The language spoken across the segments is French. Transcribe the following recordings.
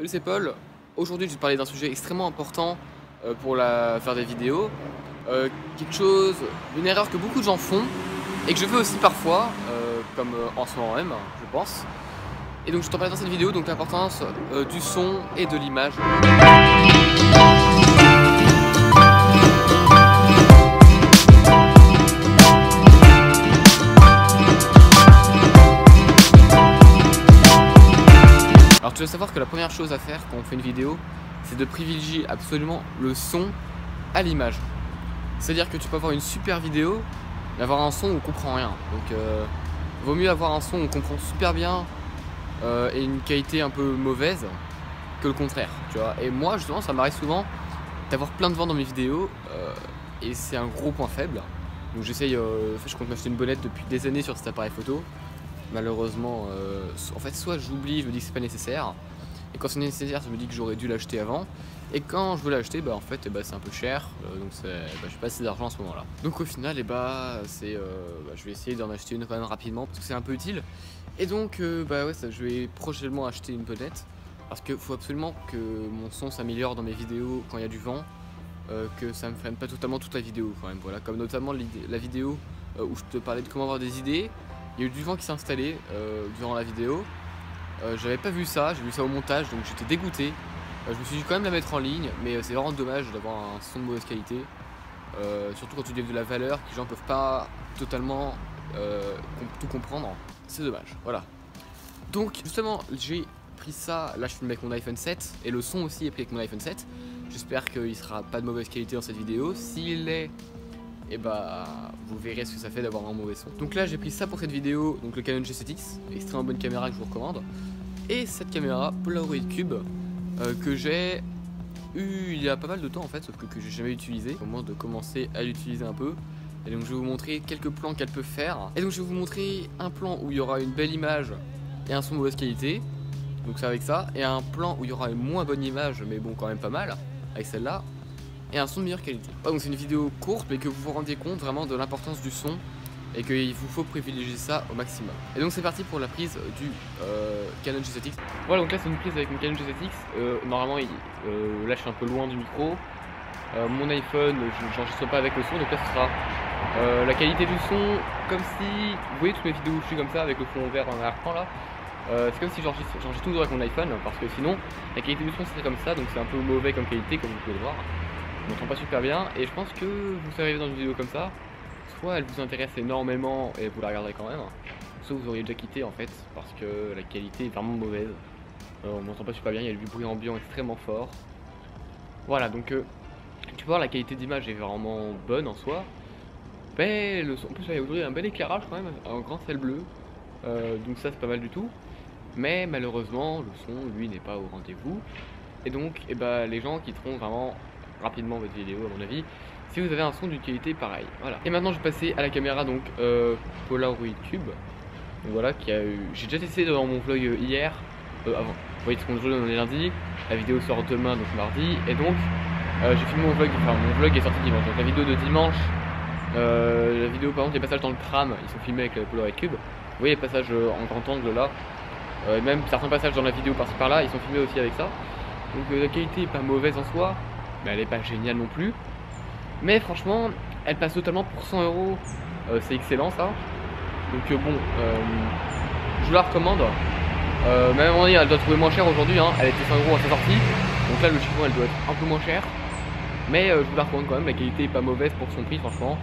Salut, c'est Paul. Aujourd'hui, je vais te parler d'un sujet extrêmement important pour faire des vidéos. Quelque chose, une erreur que beaucoup de gens font et que je fais aussi parfois, comme en ce moment même, je pense. Et donc, je t'en parle dans cette vidéo, donc l'importance du son et de l'image. Alors tu dois savoir que la première chose à faire quand on fait une vidéo, c'est de privilégier absolument le son à l'image. C'est-à-dire que tu peux avoir une super vidéo, mais avoir un son où on comprend rien. Donc vaut mieux avoir un son où on comprend super bien et une qualité un peu mauvaise que le contraire, tu vois. Et moi justement ça m'arrive souvent d'avoir plein de vent dans mes vidéos et c'est un gros point faible. Donc j'essaye, je compte m'acheter une bonnette depuis des années sur cet appareil photo. Malheureusement, en fait, soit j'oublie, je me dis que c'est pas nécessaire, et quand c'est nécessaire, je me dis que j'aurais dû l'acheter avant, et quand je veux l'acheter, bah en fait, c'est un peu cher, donc j'ai pas assez d'argent à ce moment-là. Donc au final, je vais essayer d'en acheter une quand même rapidement, parce que c'est un peu utile. Et donc, je vais prochainement acheter une bonnette, parce qu'il faut absolument que mon son s'améliore dans mes vidéos quand il y a du vent, que ça me freine pas totalement toute la vidéo quand même. Voilà, comme notamment la vidéo où je te parlais de comment avoir des idées. Il y a eu du vent qui s'est installé durant la vidéo. J'avais pas vu ça, j'ai vu ça au montage, donc j'étais dégoûté. Je me suis dit quand même la mettre en ligne, mais c'est vraiment dommage d'avoir un son de mauvaise qualité. Surtout quand tu donnes de la valeur, que les gens peuvent pas totalement tout comprendre. C'est dommage, voilà. Donc justement, j'ai pris ça, là je filme avec mon iPhone 7, et le son aussi est pris avec mon iPhone 7. J'espère qu'il sera pas de mauvaise qualité dans cette vidéo. S'il est, et vous verrez ce que ça fait d'avoir un mauvais son. Donc là j'ai pris ça pour cette vidéo, donc le Canon G7X, extrêmement bonne caméra que je vous recommande. Et cette caméra Polaroid Cube que j'ai eu il y a pas mal de temps en fait, sauf que j'ai jamais utilisé. Au moment de commencer à l'utiliser un peu. Et donc je vais vous montrer quelques plans qu'elle peut faire. Et donc je vais vous montrer un plan où il y aura une belle image et un son de mauvaise qualité. Donc c'est avec ça. Et un plan où il y aura une moins bonne image, mais bon quand même pas mal, avec celle-là. Et un son de meilleure qualité. Donc c'est une vidéo courte mais que vous vous rendiez compte vraiment de l'importance du son et qu'il vous faut privilégier ça au maximum. Et donc c'est parti pour la prise du Canon G7X. Voilà, donc là c'est une prise avec mon Canon G7X. Normalement là je suis un peu loin du micro. Mon iPhone, j'enregistre pas avec le son, donc là ce sera la qualité du son comme si, vous voyez toutes mes vidéos où je suis comme ça avec le fond vert en arrière-plan là. C'est comme si j'enregistre toujours avec mon iPhone parce que sinon la qualité du son serait comme ça, donc c'est un peu mauvais comme qualité comme vous pouvez le voir. On m'entend pas super bien et je pense que vous arrivez dans une vidéo comme ça, soit elle vous intéresse énormément et vous la regarderez quand même, soit vous auriez déjà quitté en fait parce que la qualité est vraiment mauvaise. On m'entend pas super bien, il y a du bruit ambiant extrêmement fort. Voilà, donc tu peux voir la qualité d'image est vraiment bonne en soi. Mais le son, en plus il y a aujourd'hui un bel éclairage quand même, un grand ciel bleu, donc ça c'est pas mal du tout. Mais malheureusement le son lui n'est pas au rendez-vous. Et donc les gens quitteront vraiment rapidement votre vidéo à mon avis si vous avez un son d'une qualité pareille. Voilà. Et maintenant je vais passer à la caméra donc Polaroid Cube. Donc voilà, j'ai déjà testé dans mon vlog hier avant. Vous voyez ce qu'on joue, on est lundi, la vidéo sort demain donc mardi, et donc j'ai filmé mon vlog, enfin mon vlog est sorti dimanche, donc la vidéo de dimanche, la vidéo par exemple les passages dans le tram, ils sont filmés avec le Polaroid Cube. Vous voyez les passages en grand angle là, et même certains passages dans la vidéo par-ci par-là, ils sont filmés aussi avec ça. Donc la qualité est pas mauvaise en soi, mais elle est pas géniale non plus. Mais franchement, elle passe totalement pour 100 €, c'est excellent ça. Donc je vous la recommande. Même à un moment donné, elle doit trouver moins cher aujourd'hui, hein. Elle était 100 € à sa sortie. Donc là, logiquement, elle doit être un peu moins chère. Mais je vous la recommande quand même, la qualité est pas mauvaise pour son prix, franchement.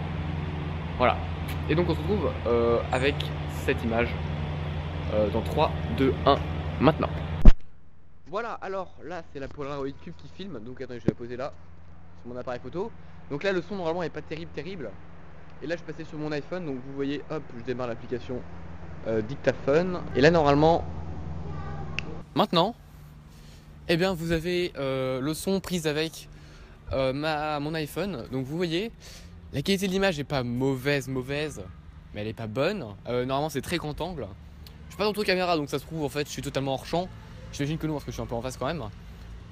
Voilà. Et donc on se retrouve avec cette image dans 3, 2, 1, maintenant. Voilà, alors là c'est la Polaroid Cube qui filme, donc attendez je vais la poser là, sur mon appareil photo. Donc là le son normalement est pas terrible. Et là je passais sur mon iPhone, donc vous voyez, hop, je démarre l'application dictaphone. Et là normalement, maintenant, vous avez le son pris avec mon iPhone. Donc vous voyez, la qualité de l'image est pas mauvaise, mais elle est pas bonne. Normalement c'est très grand angle. Je suis pas dans toute caméra, donc ça se trouve en fait je suis totalement hors champ. J'imagine que non parce que je suis un peu en face quand même.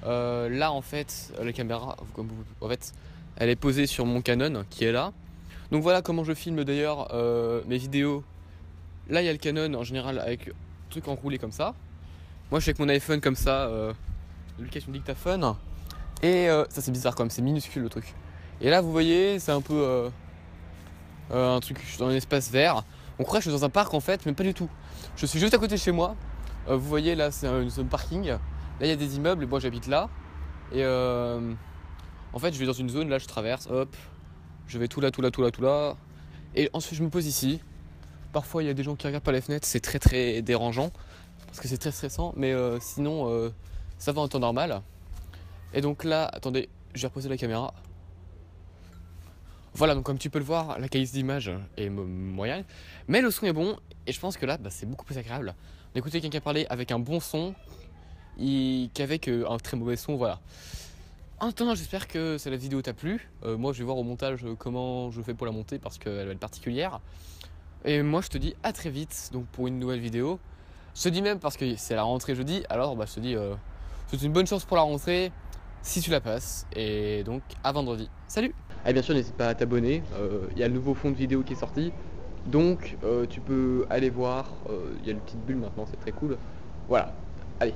Là en fait la caméra, en fait, elle est posée sur mon Canon qui est là. Donc voilà comment je filme d'ailleurs mes vidéos. Là il y a le Canon en général avec un truc enroulé comme ça. Moi je suis avec mon iPhone comme ça l'application dictaphone. Et ça c'est bizarre quand même, c'est minuscule le truc. Et là vous voyez, c'est un peu un truc dans un espace vert. On croit que je suis dans un parc en fait, mais pas du tout. Je suis juste à côté de chez moi. Vous voyez là, c'est une zone parking. Là il y a des immeubles et moi j'habite là. Et en fait je vais dans une zone, là je traverse, hop. Je vais tout là. Et ensuite je me pose ici. Parfois il y a des gens qui regardent par les fenêtres, c'est très dérangeant. Parce que c'est très stressant, mais sinon ça va en temps normal. Et donc là, attendez, je vais reposer la caméra. Voilà, donc comme tu peux le voir, la qualité d'image est moyenne, mais le son est bon, et je pense que là, c'est beaucoup plus agréable d'écouter quelqu'un parler avec un bon son qu'avec un très mauvais son, voilà. En attendant, j'espère que la vidéo t'a plu. Moi, je vais voir au montage comment je fais pour la monter, parce qu'elle va être particulière. Et moi, je te dis à très vite, donc pour une nouvelle vidéo. Je te dis même, parce que c'est la rentrée jeudi, alors je te dis, c'est une bonne chance pour la rentrée, si tu la passes, et donc à vendredi. Salut! Et bien sûr, n'hésite pas à t'abonner, il y a le nouveau fond de vidéo qui est sorti, donc tu peux aller voir, il y a une petite bulle maintenant, c'est très cool. Voilà, allez.